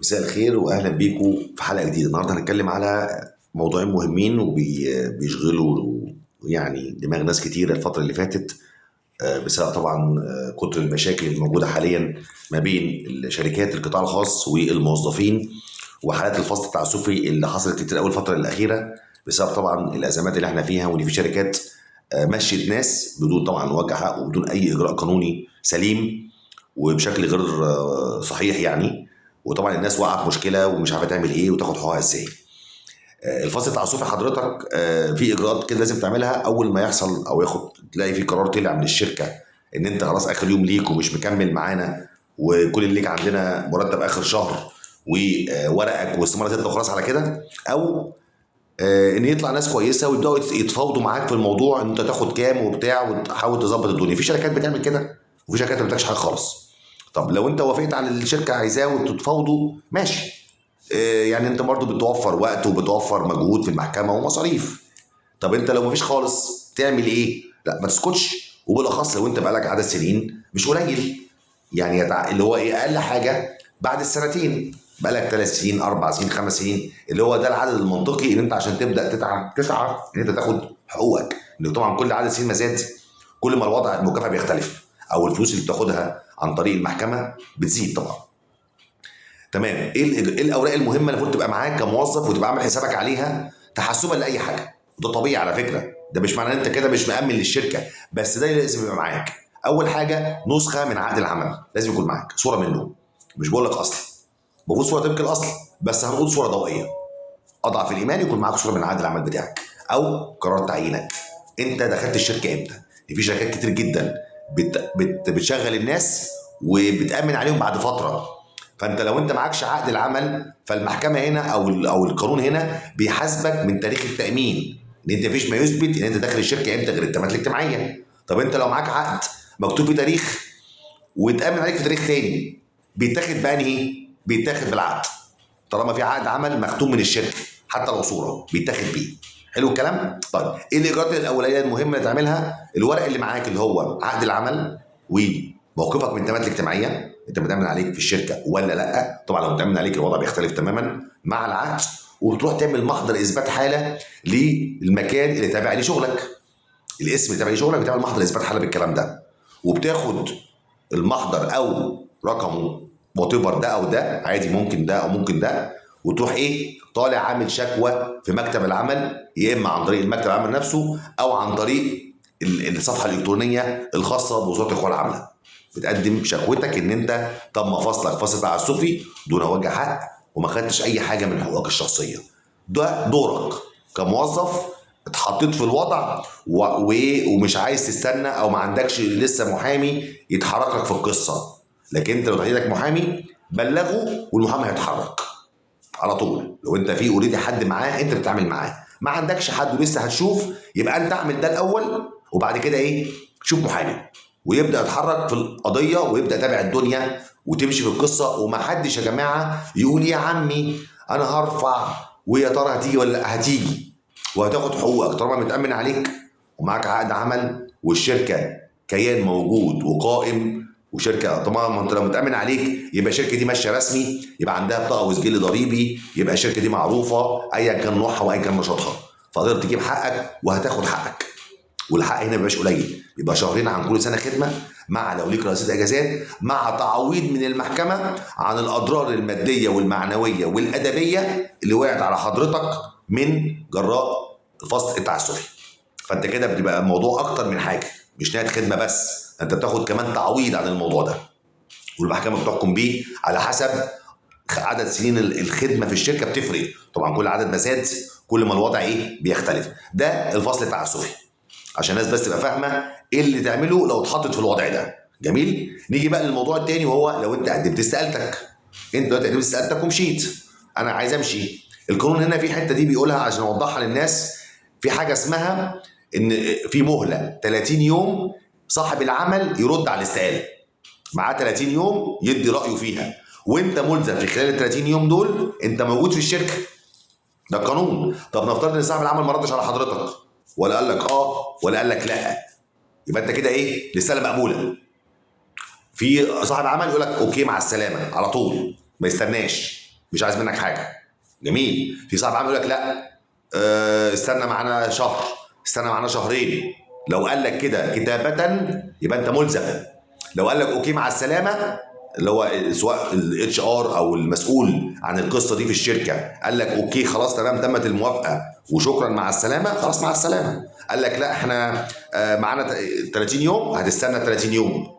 مساء الخير واهلا بيكم في حلقه جديده. النهارده هنتكلم على موضوعين مهمين وبيشغلوا يعني دماغ ناس كتيره الفتره اللي فاتت. بسبب طبعا كتر المشاكل الموجوده حاليا ما بين شركات القطاع الخاص والموظفين، وحالات الفصل التعسفي اللي حصلت كتير قوي الفتره الاخيره بسبب طبعا الازمات اللي احنا فيها، وان في شركات مشيت ناس بدون طبعا وجه حق وبدون اي اجراء قانوني سليم وبشكل غير صحيح يعني. وطبعا الناس واقعه في مشكله ومش عارفه تعمل ايه وتاخد حقوقها ازاي. الفصل التعسفي حضرتك في اجراءات كده لازم تعملها اول ما يحصل او تلاقي في قرار طلع من الشركه ان انت خلاص اخر يوم ليك ومش مكمل معانا، وكل اللي ليك عندنا مرتب اخر شهر وورقك واستماره انت وخلاص على كده. او ان يطلع ناس كويسه ويبداوا يتفاوضوا معاك في الموضوع ان انت تاخد كام وبتاع وتحاول تظبط الدنيا. في شركات بتعمل كده وفي شركات ما بتعملش حاجه خالص. طب لو انت وافقت على اللي الشركه عايزاه وتتفاوضوا ماشي، يعني انت برضو بتوفر وقت وبتوفر مجهود في المحكمه ومصاريف. طب انت لو مفيش خالص تعمل ايه؟ لا ما تسكتش، وبالاخص لو انت بقالك عدد سنين مش قليل، يعني اللي هو ايه اقل حاجه بعد السنتين، بقالك 3 سنين 4 سنين 5 سنين، اللي هو ده العدد المنطقي ان انت عشان تبدا تتعب تسعى ان انت تاخد حقوقك. لان طبعا كل عدد سنين ما زاد كل ما الوضع المكافاه بيختلف او الفلوس اللي بتاخدها عن طريق المحكمه بتزيد طبعا. تمام. إيه الاوراق المهمه اللي المفروض تبقى معاك كموظف وتبقى عامل حسابك عليها تحسبا لاي حاجه؟ وده طبيعي على فكره، ده مش معناه ان انت كده مش مأمن للشركه، بس ده اللي لازم يبقى معاك. اول حاجه نسخه من عقد العمل لازم يكون معاك، صوره منه. مش بقول لك اصل، المفروض صوره طبق الاصل، بس هنقول صوره ضوئيه. اضعف الايمان يكون معاك صوره من عقد العمل بتاعك او قرار تعيينك. انت دخلت الشركه امتى؟ في شركات كتير جدا بتشغل الناس وبتامن عليهم بعد فتره. فانت لو انت معكش عقد العمل فالمحكمه هنا او القانون هنا بيحاسبك من تاريخ التامين، ان انت مفيش ما يثبت ان انت داخل الشركه امتى غير التامينات الاجتماعيه. طب انت لو معاك عقد مكتوب فيه تاريخ ويتامن عليك في تاريخ تاني، بيتاخد بانهي؟ بيتاخد بالعقد. طالما في عقد عمل مختوم من الشركه حتى لو صوره بيتاخد بيه. حلو الكلام. طيب ايه الاجراءات الاوليه المهمه اللي تعملها؟ الورق اللي معاك اللي هو عقد العمل وموقفك من التامينات الاجتماعيه، انت متامن عليك في الشركه ولا لا؟ طبعا لو متامن عليك الوضع بيختلف تماما مع العقد. وبتروح تعمل محضر اثبات حاله للمكان اللي تابع لشغلك، الاسم اللي تابع لشغلك، بتعمل محضر اثبات حاله بالكلام ده. وبتاخد المحضر او رقمه وات ايفر، ده او ده عادي، ممكن ده او ممكن ده، وتروح ايه طالع عامل شكوى في مكتب العمل، يا اما عن طريق المكتب العمل نفسه او عن طريق الصفحه الالكترونيه الخاصه بوزاره القوى العامله. بتقدم شكوتك ان انت تم فصلك فصل تعسفي دون وجه حق وما خدتش اي حاجه من حقوقك الشخصيه. ده دورك كموظف اتحطيت في الوضع ومش عايز تستنى او ما عندكش لسه محامي يتحرك لك في القصه. لكن انت لو تحديدك محامي بلغه والمحامي هيتحرك على طول. لو انت في اوريدي حد معاه انت بتتعامل معاه، ما عندكش حد ولسه هتشوف، يبقى انت اعمل ده الاول وبعد كده ايه شوف محامي ويبدا يتحرك في القضيه ويبدا يتابع الدنيا وتمشي في القصه. وما حدش يا جماعه يقول يا عمي انا هرفع ويا ترى هتيجي ولا لأ. هتيجي وهتاخد حقوقك طالما متامن عليك ومعاك عقد عمل والشركه كيان موجود وقائم. وشركه طبعا انت لو متامن عليك يبقى الشركه دي ماشيه رسمي، يبقى عندها بطاقه وسجل ضريبي، يبقى الشركه دي معروفه ايا كان نوعها وايا كان نشاطها، فتقدر تجيب حقك وهتاخد حقك. والحق هنا مبيبقاش قليل، يبقى شهرين عن كل سنه خدمه، مع لو ليك رصيد اجازات، مع تعويض من المحكمه عن الاضرار الماديه والمعنويه والادبيه اللي وقعت على حضرتك من جراء الفصل التعسفي. فانت كده بتبقى الموضوع اكتر من حاجه، مش نهايه خدمه بس، انت بتاخد كمان تعويض عن الموضوع ده، والمحكمه بتحكم بيه على حسب عدد سنين الخدمه في الشركه. بتفرق طبعا، كل عدد ما زاد كل ما الوضع ايه بيختلف. ده الفصل التعسفي عشان الناس بس تبقى فاهمه ايه اللي تعمله لو اتحطت في الوضع ده. جميل. نيجي بقى للموضوع الثاني وهو لو انت قدمت استقالتك. انت دلوقتي قدمت استقالتك ومشيت، انا عايز امشي. القانون هنا في حته دي بيقولها عشان اوضحها للناس. في حاجه اسمها ان في مهله 30 يوم صاحب العمل يرد على الاستقاله، معاه 30 يوم يدي رايه فيها، وانت ملزم في خلال ال 30 يوم دول انت موجود في الشركه. ده القانون. طب نفترض ان صاحب العمل ما ردش على حضرتك ولا قال لك اه ولا قال لك لا، يبقى انت كده ايه رساله مقبوله. في صاحب عمل يقول لك اوكي مع السلامه على طول ما يستناش، مش عايز منك حاجه. جميل. في صاحب عمل يقول لك لا، استنى معانا شهر، استنى معانا شهرين. لو قال لك كده كتابه يبقى انت ملزم. لو قال لك اوكي مع السلامه، اللي هو سواء الاتش ار او المسؤول عن القصه دي في الشركه، قال لك اوكي خلاص تمام تمت الموافقه وشكرا مع السلامه، خلاص مع السلامه. قال لك لا احنا معانا 30 يوم، هتستنى 30 يوم.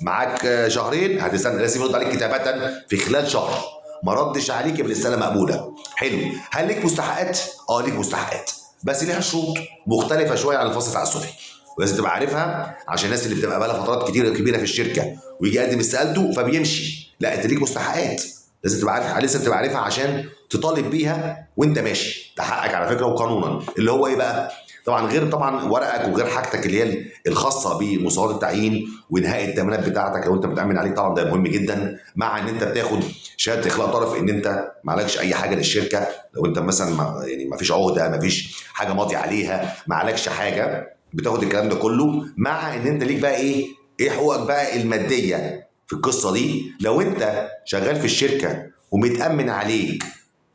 معاك شهرين، هتستنى، لازم يرد عليك كتابه في خلال شهر. ما ردش عليك يبقى الاستقاله مقبوله. حلو. هل ليك مستحقات؟ اه ليك مستحقات، بس ليها شروط مختلفه شويه عن الفصل التعسفي، ولازم تبقى عارفها عشان الناس اللي بتبقى بقى لها فترات كتير كبيره في الشركه ويجي يقدم استقالته فبيمشي. لا، انت ليك مستحقات لازم تبقى عارفها، لسه بتبقى عارفها عشان تطالب بيها وانت ماشي. ده حقك على فكره وقانونا، اللي هو ايه بقى؟ طبعا غير طبعا ورقك وغير حاجتك اللي هي الخاصه بمساواه التعيين وانهاء التامينات بتاعتك لو انت متامن عليك، طبعا ده مهم جدا. مع ان انت بتاخد شهاده اخلاء طرف ان انت ما عليكش اي حاجه للشركه، لو انت مثلا يعني ما فيش عهده، ما فيش حاجه ماضي عليها، ما عليكش حاجه، بتاخد الكلام ده كله. مع ان انت ليك بقى ايه حقوقك بقى الماديه في القصه دي. لو انت شغال في الشركه ومتامن عليك،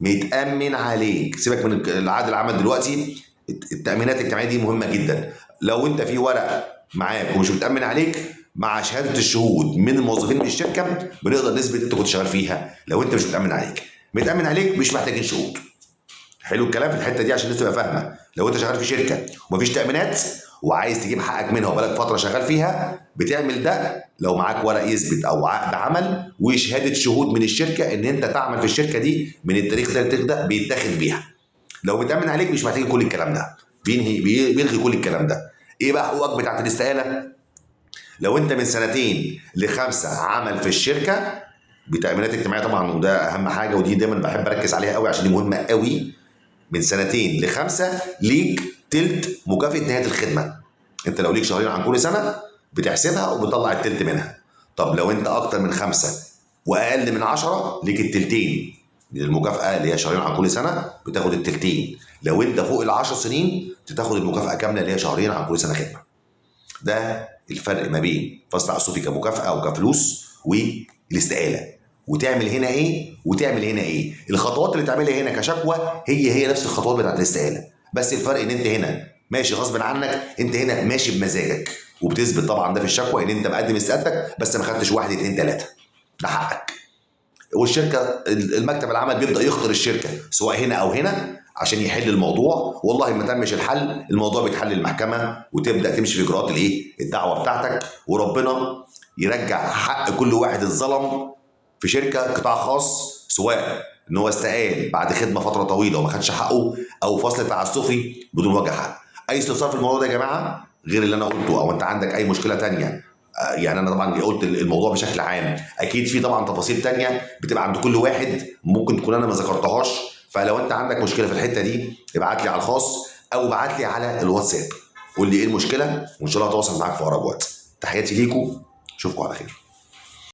متامن عليك، سيبك من العقد العمل دلوقتي، التامينات الاجتماعيه دي مهمه جدا. لو انت في ورق معاك ومش متامن عليك، مع شهاده الشهود من الموظفين في الشركه بنقدر نثبت انت كنت شغال فيها. لو انت مش متامن عليك، متامن عليك مش محتاجين شهود. حلو الكلام في الحته دي عشان الناس تبقى فاهمه. لو انت شغال في شركه ومفيش تامينات وعايز تجيب حقك منها وبقالك فتره شغال فيها، بتعمل ده لو معاك ورق يثبت او عقد عمل وشهاده شهود من الشركه ان انت تعمل في الشركه دي من التاريخ ده للتاريخ ده، بيتاخد بيها. لو بتامن عليك مش محتاج كل الكلام ده، بيلغي كل الكلام ده. ايه بقى حقوقك بتاعت الاستقاله؟ لو انت من 2 ل5 عمل في الشركه بتامينات اجتماعيه طبعا، وده اهم حاجه ودي دايما بحب اركز عليها قوي عشان دي مهمه قوي. من 2 ل5 ليك تلت مكافاه نهايه الخدمه. انت لو ليك شهرين عن كل سنه بتحسبها وبتطلع التلت منها. طب لو انت اكتر من 5 واقل من 10 ليك التلتين من المكافاه اللي هي شهرين عن كل سنه، بتاخد التلتين. لو انت فوق ال10 سنين تاخد المكافاه كامله اللي هي شهرين عن كل سنه خدمه. ده الفرق ما بين فصل تعسفي كمكافاه وكفلوس والاستقاله. وتعمل هنا ايه وتعمل هنا ايه. الخطوات اللي تعملها هنا كشكوى هي نفس الخطوات بتاعت الاستقاله، بس الفرق ان انت هنا ماشي غصب عنك، انت هنا ماشي بمزاجك، وبتثبت طبعا ده في الشكوى ان انت مقدم استقالتك بس ما خدتش 1 2 3. ده حقك. والشركه المكتب العمل بيبدا يخطر الشركه سواء هنا او هنا عشان يحل الموضوع. والله ما تمش الحل، الموضوع بيتحل المحكمه وتبدا تمشي في اجراءات الدعوه بتاعتك، وربنا يرجع حق كل واحد اتظلم في شركه قطاع خاص، سواء ان هو استقال بعد خدمه فتره طويله وما خدش حقه، او فصل تعسفي بدون وجه حق. اي استفسار في الموضوع ده يا جماعه غير اللي انا قلته، او انت عندك اي مشكله تانية؟ يعني انا طبعا قلت الموضوع بشكل عام، اكيد في طبعا تفاصيل تانية بتبقى عند كل واحد ممكن تكون انا ما ذكرتهاش. فلو انت عندك مشكله في الحته دي ابعت لي على الخاص او ابعت لي على الواتساب، قول لي ايه المشكله وان شاء الله هتواصل معاك في اقرب وقت. تحياتي ليكم، اشوفكم على خير.